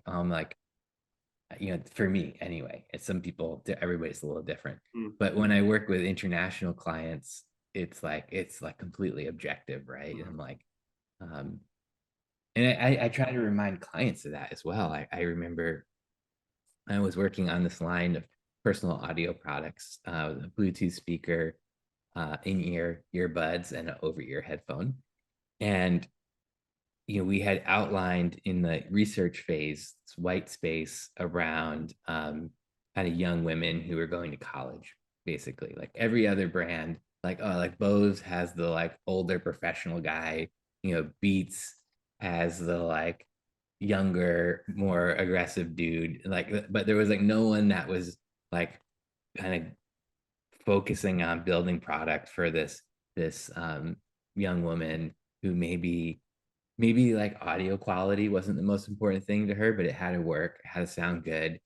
for me anyway, and some people, everybody's a little different. mm, But when I work with international clients, it's like completely objective, right? And I'm like, um, and I try to remind clients of that as well. I remember I was working on this line of personal audio products, a Bluetooth speaker, in-ear earbuds, and an over-ear headphone. And we had outlined in the research phase this white space around kind of young women who are going to college, basically. Like every other brand, like Bose has the like older professional guy, Beats has the like younger, more aggressive dude. Like, but there was like no one that was like kind of focusing on building product for this young woman who maybe like audio quality wasn't the most important thing to her, but it had to work, it had to sound good,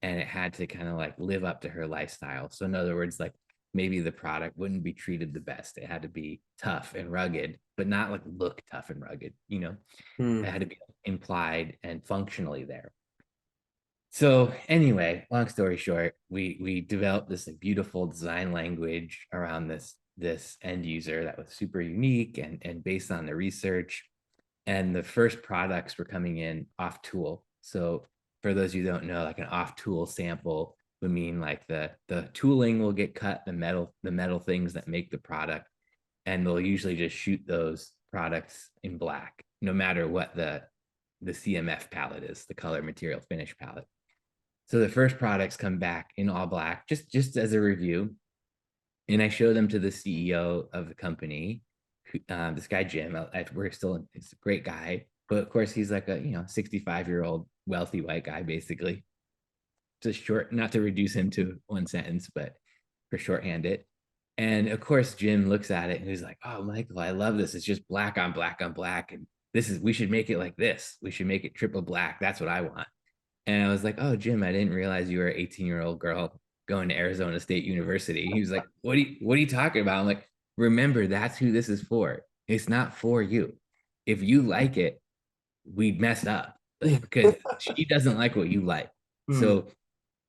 and it had to kind of like live up to her lifestyle. So in other words, like maybe the product wouldn't be treated the best. It had to be tough and rugged, but not like look tough and rugged, It mm, had to be implied and functionally there. So anyway, long story short, we developed this like beautiful design language around this end user that was super unique and based on the research, and the first products were coming in off tool. So for those you don't know, like an off tool sample would mean like the tooling will get cut, the metal things that make the product, and they'll usually just shoot those products in black, no matter what the CMF palette is, the color material finish palette. So the first products come back in all black, just as a review, and I show them to the CEO of the company. This guy Jim, we're still, he's a great guy, but of course he's like a 65-year-old wealthy white guy, basically. Just short, not to reduce him to one sentence, but for shorthand it. And of course, Jim looks at it and he's like, "Oh, Michael, I love this. It's just black on black on black, and we should make it like this. We should make it triple black. That's what I want." And I was like, "Oh, Jim, I didn't realize you were an 18-year-old girl going to Arizona State University." He was like, what are you talking about?" I'm like, "Remember, that's who this is for. It's not for you. If you like it, we messed up because she doesn't like what you like. Mm, So,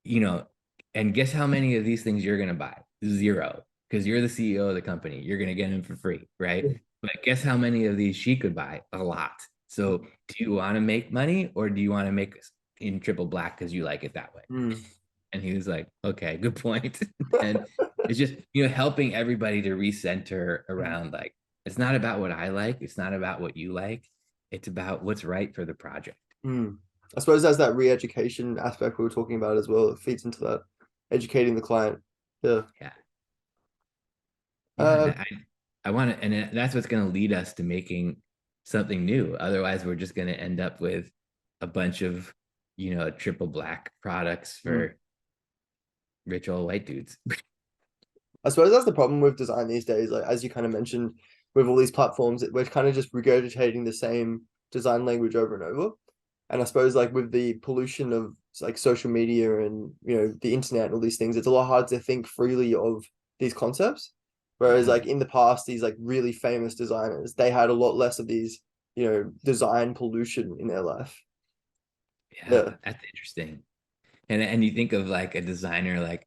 you know, and guess how many of these things you're going to buy? Zero, because you're the CEO of the company. You're going to get them for free, right? But guess how many of these she could buy? A lot. So, do you want to make money, or do you want to make in triple black because you like it that way?" mm. And he was like, "Okay, good point." And it's just, helping everybody to recenter around, like, it's not about what I like, it's not about what you like, it's about what's right for the project. Mm. I suppose there's that re-education aspect we were talking about as well. It feeds into that, educating the client. Yeah. Yeah. Yeah. And Uh, I want to, and that's what's going to lead us to making something new. Otherwise, we're just going to end up with a bunch of, triple black products mm. for rich old white dudes. I suppose that's the problem with design these days. Like as you kind of mentioned, with all these platforms, we're kind of just regurgitating the same design language over and over. And I suppose like with the pollution of like social media and the internet and all these things, it's a lot hard to think freely of these concepts. Whereas Yeah. like in the past, these like really famous designers, they had a lot less of these, design pollution in their life. Yeah. Yeah. That's interesting. And you think of like a designer like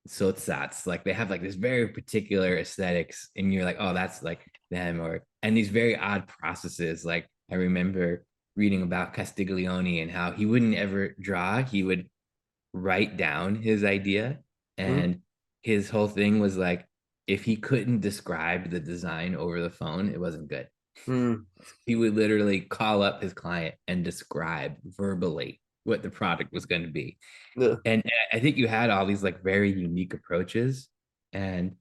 Sotsats, like they have like this very particular aesthetics, and you're like, "Oh, that's like them," and these very odd processes. Like I remember reading about Castiglione and how he wouldn't ever draw, he would write down his idea, Mm, and his whole thing was like, if he couldn't describe the design over the phone, it wasn't good. mm, He would literally call up his client and describe verbally what the product was going to be. yeah. And I think you had all these like very unique approaches, and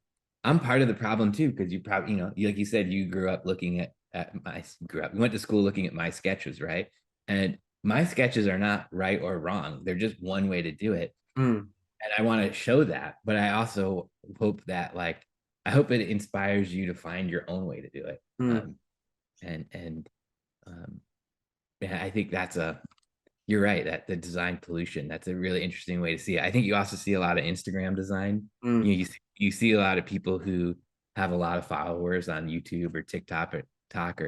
I'm part of the problem too, because you probably, like you said, you grew up looking you went to school looking at my sketches, right? And my sketches are not right or wrong, they're just one way to do it. Mm, And I want to show that, but I also hope that, like, I hope it inspires you to find your own way to do it. mm, And um yeah, I think you're right, that the design pollution, that's a really interesting way to see it. I think you also see a lot of Instagram design. mm, You see a lot of people who have a lot of followers on YouTube or TikTok or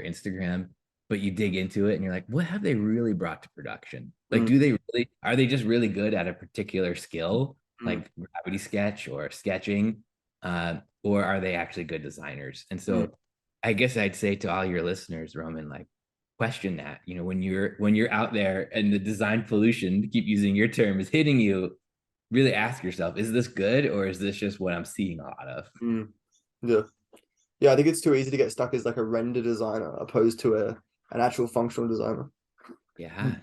Instagram, but you dig into it and you're like, what have they really brought to production? Like, mm, are they just really good at a particular skill, mm, like gravity sketch or sketching? Or are they actually good designers? And mm. so I guess I'd say to all your listeners, Roman, like, question that, when you're out there and the design pollution, to keep using your term, is hitting you, really ask yourself, is this good, or is this just what I'm seeing a lot of? Mm. Yeah. Yeah, I think it's too easy to get stuck as like a render designer opposed to an actual functional designer. Yeah.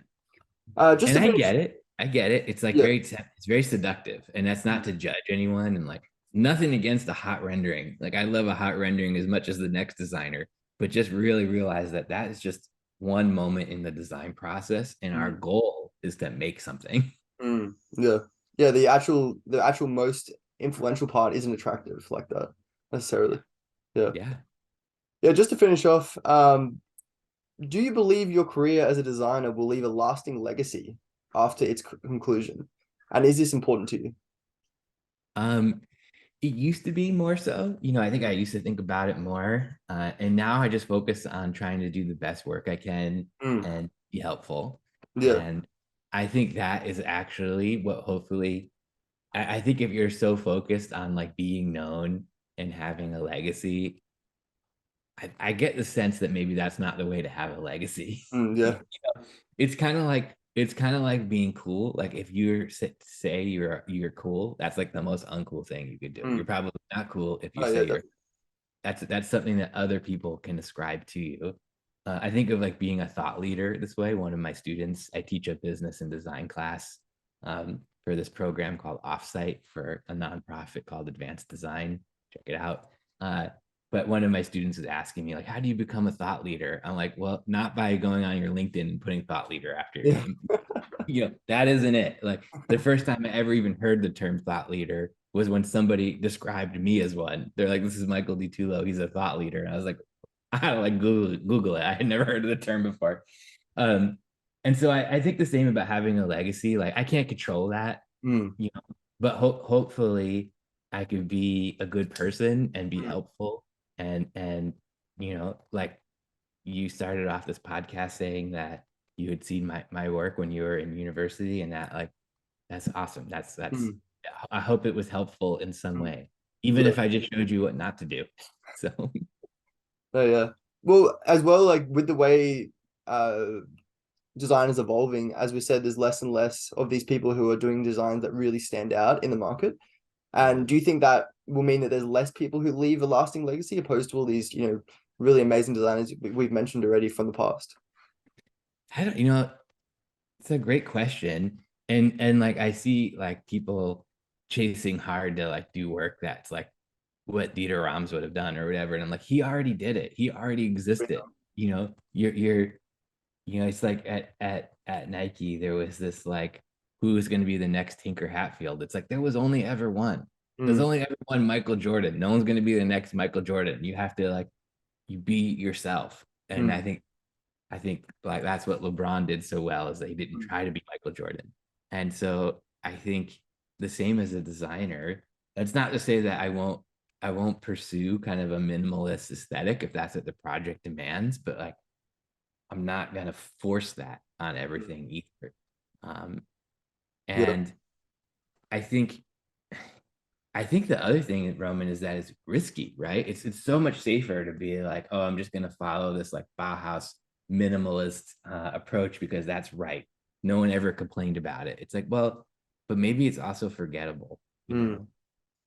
Just And to finish, I get it, it's like yeah, it's very seductive, and that's not to judge anyone, and like nothing against a hot rendering, like I love a hot rendering as much as the next designer, but just really realize that that is just one moment in the design process, and our mm, goal is to make something. yeah, yeah. The actual most influential part isn't attractive like that necessarily. Yeah, Yeah. yeah. Just to finish off, do you believe your career as a designer will leave a lasting legacy after its conclusion? And is this important to you? um It used to be more so, I think I used to think about it more. And now I just focus on trying to do the best work I can Mm, and be helpful. yeah. And I think that is actually what, hopefully, I think if you're so focused on like being known and having a legacy, I get the sense that maybe that's not the way to have a legacy. Yeah. It's kind of like being cool. Like if say you're cool, that's like the most uncool thing you could do. You're Mm. probably not cool if you Oh yeah, say you're. definitely. That's something that other people can ascribe to you. I think of like being a thought leader this way. One of my students, I teach a business and design class for this program called Offsite for a nonprofit called Advanced Design. Check it out. But one of my students was asking me, like, how do you become a thought leader? I'm like, well, not by going on your LinkedIn and putting thought leader after your Yeah. name. That isn't it. Like the first time I ever even heard the term thought leader was when somebody described me as one. They're like, this is Michael DiTullo. He's a thought leader. And I was like, I had to like Google it. I had never heard of the term before. Um, and so I think the same about having a legacy. Like I can't control that, Mm, you know, but hopefully I could be a good person and be helpful and like you started off this podcast saying that you had seen my work when you were in university, and that like that's awesome. That's mm, I hope it was helpful in some mm. way, even Yeah. if I just showed you what not to do. So No, yeah. Well, as well, like with the way uh design is evolving, as we said, there's less and less of these people who are doing designs that really stand out in the market. yeah. And do you think that will mean that there's less people who leave a lasting legacy opposed to all these, really amazing designers we've mentioned already from the past? I don't, it's a great question. And like I see like people chasing hard to like do work that's like what Dieter Rams would have done or whatever. And I'm like, he already did it. He already existed. You're it's like at Nike, there was this like who's going to be the next Tinker Hatfield. It's like there was only ever one. There's Mm, only ever one Michael Jordan. No one's going to be the next Michael Jordan. You have to like you be yourself. And mm, I think like that's what LeBron did so well is that he didn't mm, try to be Michael Jordan. And so I think the same as a designer. That's not to say that I won't pursue kind of a minimalist aesthetic if that's what the project demands, but like I'm not gonna force that on everything either. Um, yeah. and I think I think the other thing, Roman, is that it's risky, right? It's so much safer to be like, oh, I'm just gonna follow this like Bauhaus minimalist approach because that's right. No one ever complained about it. It's like, well, but maybe it's also forgettable, you Mm, know.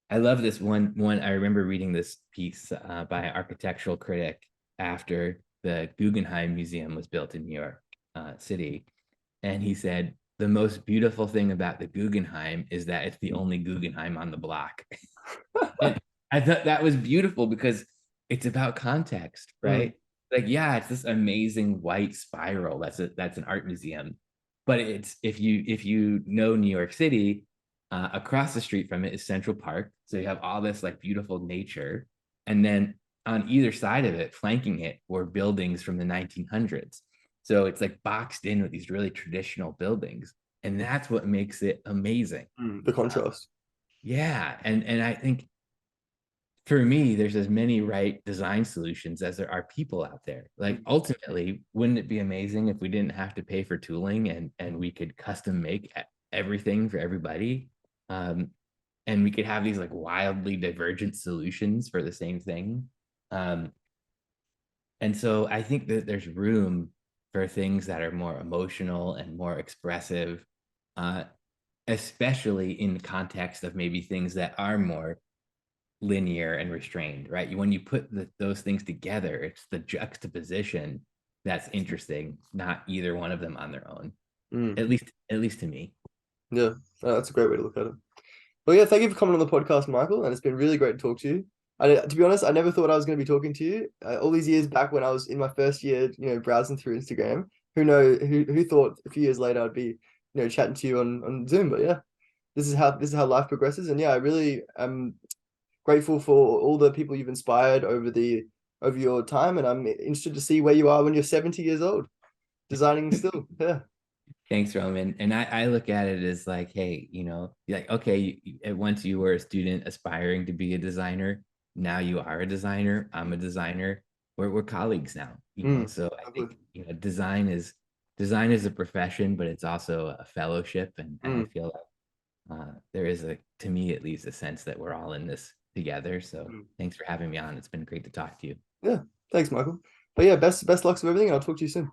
I love this one. I remember reading this piece by an architectural critic after the Guggenheim Museum was built in New York City, and he said the most beautiful thing about the Guggenheim is that it's the only Guggenheim on the block. And I thought that was beautiful because it's about context, mm, right? Like, yeah, it's this amazing white spiral. That's an art museum, but it's if you know New York City, across the street from it is Central Park. So you have all this like beautiful nature, and then on either side of it, flanking it, were buildings from the 1900s. So it's like boxed in with these really traditional buildings, and that's what makes it amazing. the Uh, contrast. yeah, and I think for me, there's as many right design solutions as there are people out there. Like Mm, ultimately, wouldn't it be amazing if we didn't have to pay for tooling and we could custom make everything for everybody? Um, and we could have these like wildly divergent solutions for the same thing. Um, and so I think that there's room for things that are more emotional and more expressive, uh, especially in the context of maybe things that are more linear and restrained, right? When you put those things together, it's the juxtaposition that's interesting, not either one of them on their own. mm, At least to me. yeah, that's a great way to look at it. Well, yeah, thank you for coming on the podcast, Michael, and it's been really great to talk to you. To be honest, I never thought I was going to be talking to you. All these years back when I was in my first year, browsing through Instagram, who thought a few years later I'd be, chatting to you on Zoom. But yeah, this is how life progresses, and yeah, I really am grateful for all the people you've inspired over your time, and I'm interested to see where you are when you're 70 years old, designing still. Yeah. Thanks, Roman. And I look at it as like, hey, like, okay, once you were a student aspiring to be a designer, now you are a designer. I'm a designer. We're colleagues now. Mm, So I think, lovely. design is a profession, but it's also a fellowship. And I Mm, feel like there is to me at least, a sense that we're all in this together. So mm. thanks for having me on. It's been great to talk to you. Yeah. Thanks, Michael. But yeah, best lucks with everything, and I'll talk to you soon.